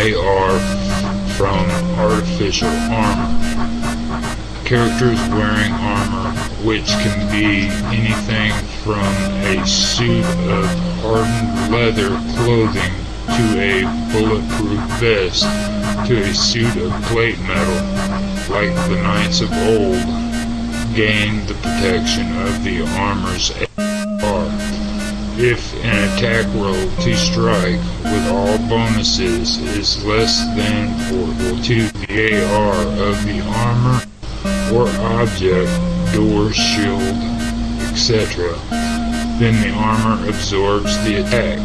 AR from artificial armor. Characters wearing armor, which can be anything from a suit of hardened leather clothing to a bulletproof vest to a suit of plate metal, like the knights of old, gain the protection of the armor's AR. If an attack roll to strike with all bonuses is less than or equal to the AR of the armor or object, door, shield, etc., then the armor absorbs the attack.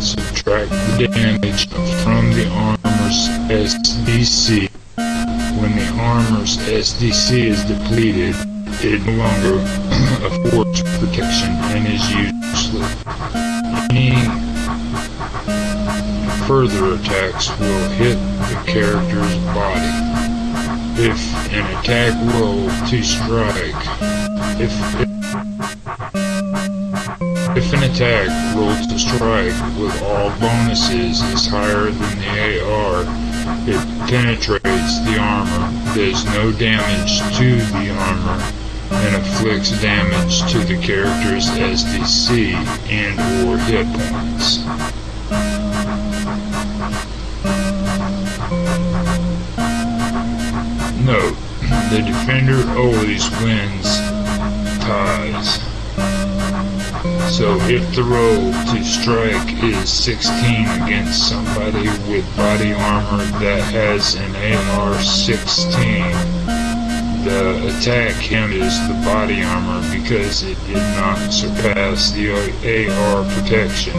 Subtract the damage from the armor's SDC. When the armor's SDC is depleted, it no longer affords protection and is useless. Any further attacks will hit the character's body. If an attack roll to strike, if an attack roll to strike with all bonuses is higher than the AR, it penetrates the armor, does no damage to the armor, and inflicts damage to the character's SDC and or hit points. Note, the defender always wins ties. So if the roll to strike is 16 against somebody with body armor that has an AR-16, the attack count is the body armor because it did not surpass the AR protection.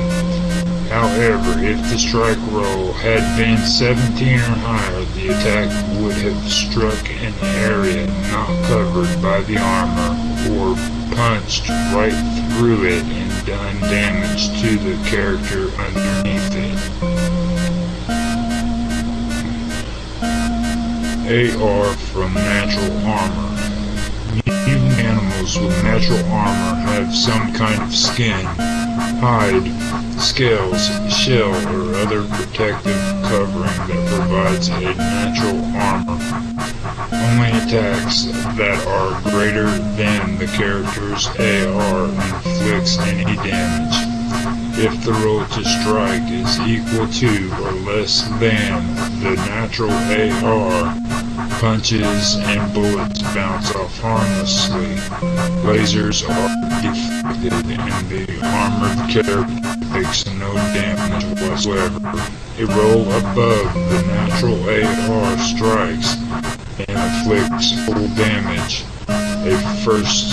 However, if the strike roll had been 17 or higher, the attack would have struck an area not covered by the armor or punched right through it and done damage to the character underneath it. AR from natural armor. Mutant animals with natural armor have some kind of skin, hide, scales, shell, or other protective covering that provides a natural armor. Only attacks that are greater than the character's AR inflicts any damage. If the roll to strike is equal to or less than the natural AR, punches and bullets bounce off harmlessly. Lasers are deflected and the armored character takes no damage whatsoever. A roll above the natural AR strikes and inflicts full damage. First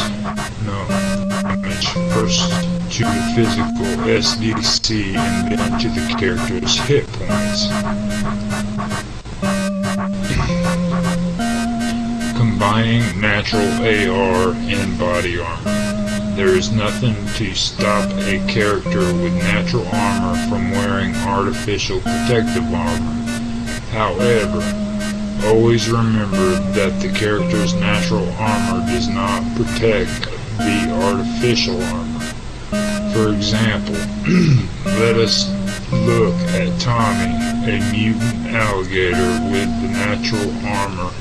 to the physical SDC and then to the character's hit points. Combining natural AR and body armor. There is nothing to stop a character with natural armor from wearing artificial protective armor. However, always remember that the character's natural armor does not protect the artificial armor. For example, let us look at Tommy, a mutant alligator with natural armor.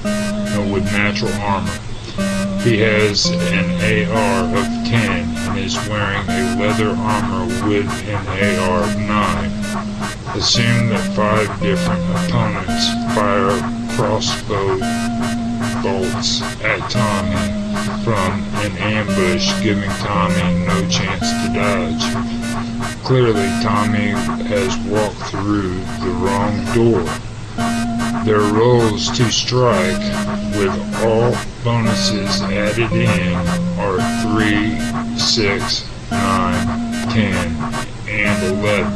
He has an AR of 10 and is wearing a leather armor with an AR of 9. Assume that 5 different opponents fire crossbow bolts at Tommy from an ambush, giving Tommy no chance to dodge. Clearly, Tommy has walked through the wrong door. Their rolls to strike, with all bonuses added in, are 3, 6, 9, 10, and 11.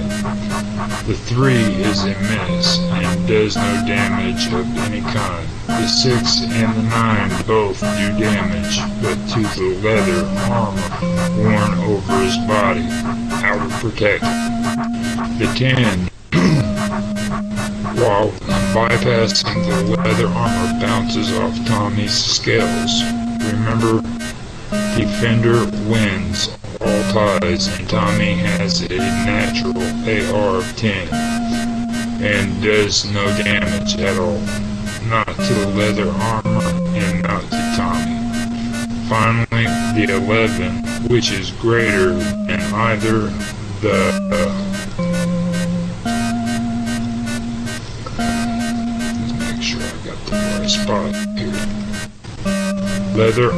The 3 is a miss and does no damage of any kind. The 6 and the 9 both do damage, but to the leather armor worn over his body, out of protection. The 10, while bypassing the leather armor, bounces off Tommy's scales. Remember, defender wins all ties, and Tommy has a natural AR of 10. and does no damage at all. Not to the leather armor and not to Tommy. Finally, the 11, which is greater than either the let's make sure I got the right spot here. Leather,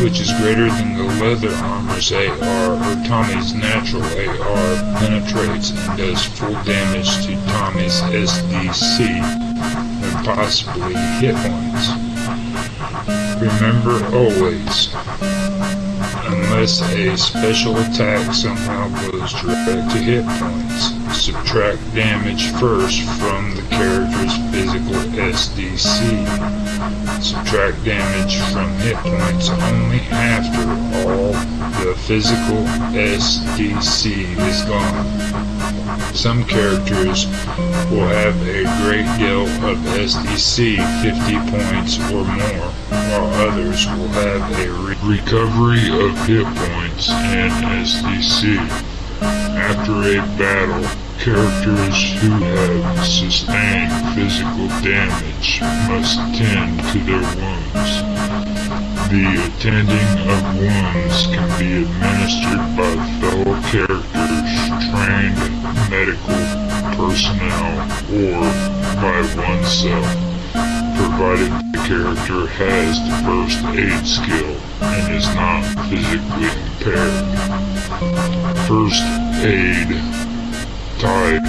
which is greater than the leather armor's AR or Tommy's natural AR, penetrates and does full damage to Tommy's SDC and possibly hit points. Remember always, unless a special attack somehow goes direct to hit points, subtract damage first from the character's physical SDC. Subtract damage from hit points only after all the physical SDC is gone. Some characters will have a great deal of SDC, 50 points or more, while others will have a recovery of hit points and SDC. After a battle, characters who have sustained physical damage must tend to their wounds. The attending of wounds can be administered by fellow characters, trained medical personnel, or by oneself, provided the character has the first aid skill and is not physically impaired. First aid type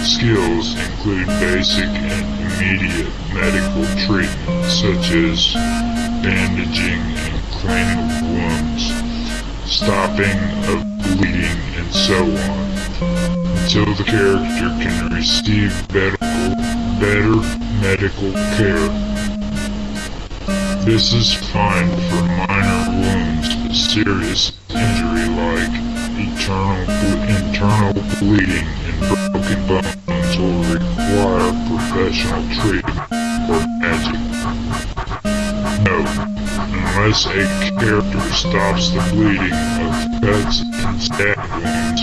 skills include basic and immediate medical treatment, such as bandaging and cleaning of wounds, stopping of bleeding, and so on, until the character can receive better medical care. This is fine for minor wounds, but serious injury like internal bleeding and broken bones will require professional treatment or magic. Note, unless a character stops the bleeding of cuts and stab wounds,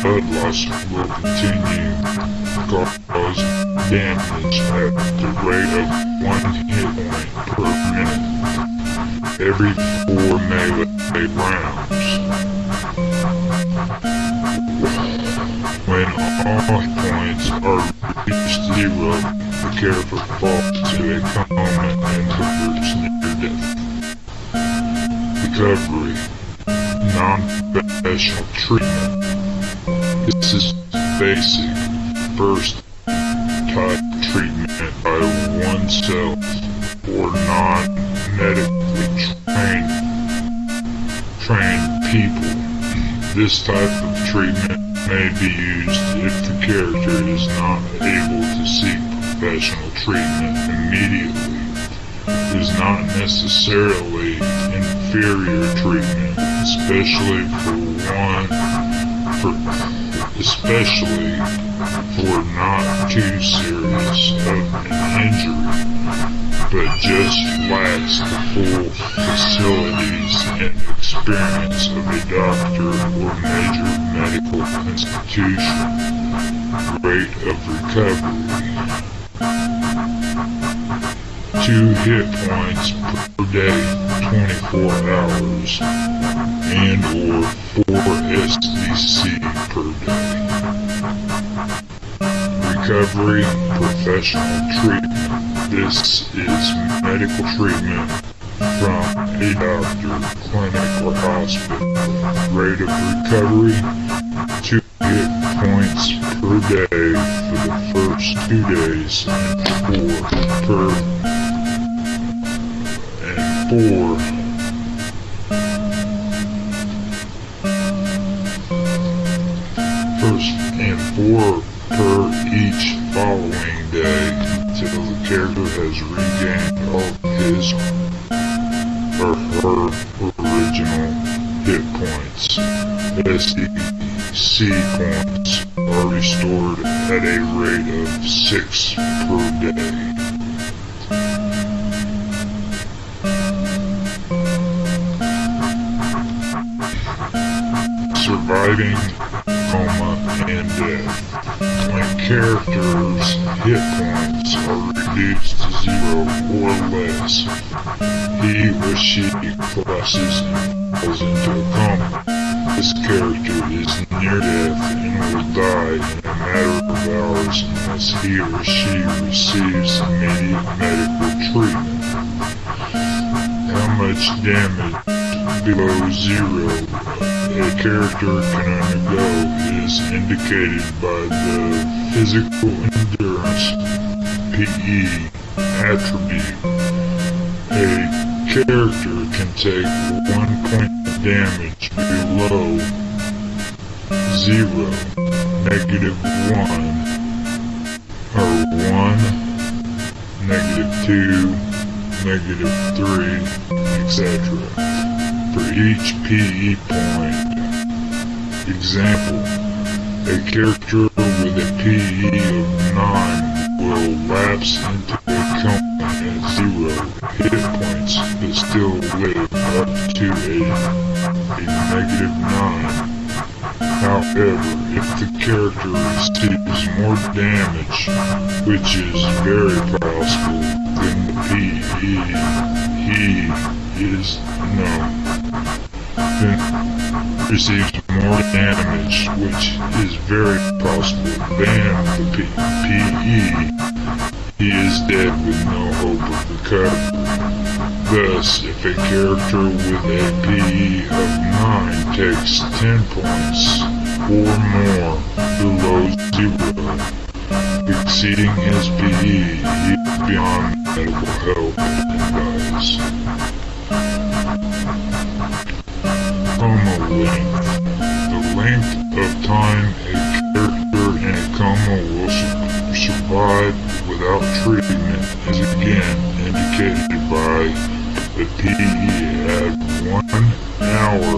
blood loss will continue to cause damage at the rate of 1 hit point per minute every 4 melee rounds. When all points are reached 0, the character falls to a coma and hovers near death. Recovery. Non-professional treatment. This is basic first type treatment by oneself or non-medically trained people. This type of treatment may be used if the character is not able to seek professional treatment immediately. It is not necessarily inferior treatment, especially for not too serious of an injury, but just lacks the full facilities and experience of a doctor or major medical institution. Rate of recovery. 2 hit points per day, 24 hours, and or 4 SDC per day. Recovery, professional treatment. This is medical treatment from a doctor, clinic, or hospital. Rate of recovery, 2 hit points per day for the first 2 days and 4 per each following day until the character has regained all his or her original hit points. SDC points are restored at a rate of 6 per day. Surviving coma, and death. When characters' hit points are reduced to 0 or less, he or she collapses and falls into a coma. This character is near death and will die in a matter of hours unless he or she receives immediate medical treatment. How much damage below 0 a character can undergo is indicated by the physical endurance PE attribute. A character can take 1 point of damage below 0, -1, or 1, -2, -3, etc. for each PE point. Example, a character with a PE of 9 will lapse into a coma at 0 hit points but still live up to a -9. However, if the character receives more damage, which is very possible, then the PE he is receives more damage, which is very possible, than the PE, he is dead with no hope of recovery. Thus, if a character with a PE of 9 takes 10 points or more below 0, exceeding his PE, he is beyond medical help and dies. Coma length. The length of time a character in a coma will survive without treatment is again indicated by the PE at 1 hour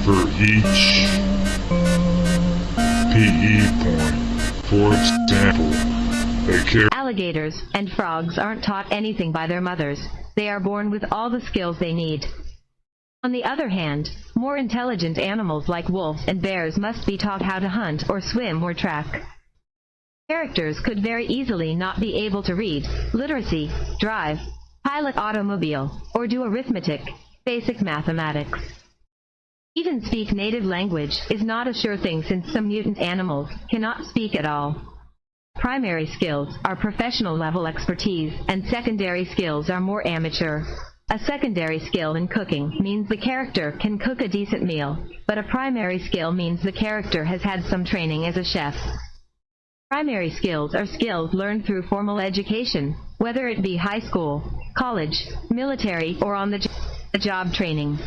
for each PE point. For example, a character... Alligators and frogs aren't taught anything by their mothers. They are born with all the skills they need. On the other hand, more intelligent animals like wolves and bears must be taught how to hunt or swim or track. Characters could very easily not be able to read, literacy, drive, pilot automobile, or do arithmetic, basic mathematics. Even speak native language is not a sure thing since some mutant animals cannot speak at all. Primary skills are professional level expertise and secondary skills are more amateur. A secondary skill in cooking means the character can cook a decent meal, but a primary skill means the character has had some training as a chef. Primary skills are skills learned through formal education, whether it be high school, college, military, or on the job training.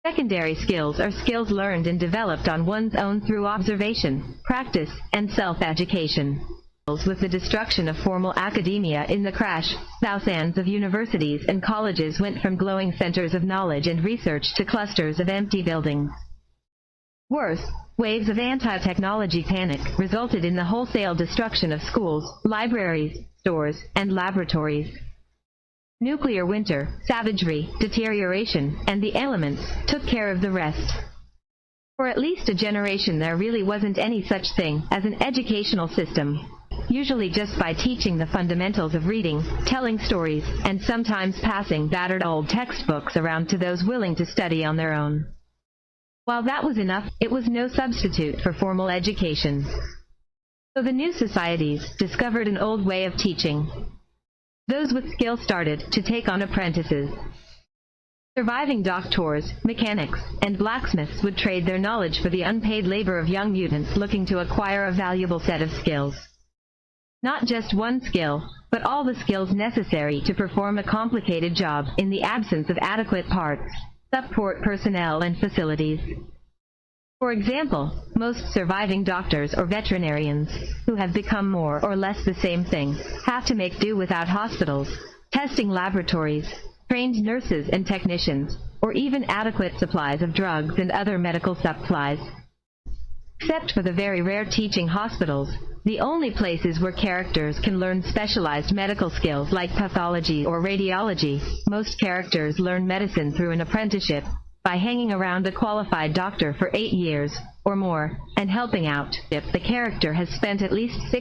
Secondary skills are skills learned and developed on one's own through observation, practice, and self-education. With the destruction of formal academia in the crash, thousands of universities and colleges went from glowing centers of knowledge and research to clusters of empty buildings. Worse, waves of anti-technology panic resulted in the wholesale destruction of schools, libraries, stores, and laboratories. Nuclear winter, savagery, deterioration, and the elements took care of the rest. For at least a generation there really wasn't any such thing as an educational system. Usually just by teaching the fundamentals of reading, telling stories, and sometimes passing battered old textbooks around to those willing to study on their own. While that was enough, it was no substitute for formal education. So the new societies discovered an old way of teaching. Those with skill started to take on apprentices. Surviving doctors, mechanics, and blacksmiths would trade their knowledge for the unpaid labor of young mutants looking to acquire a valuable set of skills. Not just one skill, but all the skills necessary to perform a complicated job in the absence of adequate parts, support personnel, and facilities. For example, most surviving doctors or veterinarians, who have become more or less the same thing, have to make do without hospitals, testing laboratories, trained nurses and technicians, or even adequate supplies of drugs and other medical supplies. Except for the very rare teaching hospitals, the only places where characters can learn specialized medical skills like pathology or radiology, most characters learn medicine through an apprenticeship, by hanging around a qualified doctor for 8 years, or more, and helping out. If the character has spent at least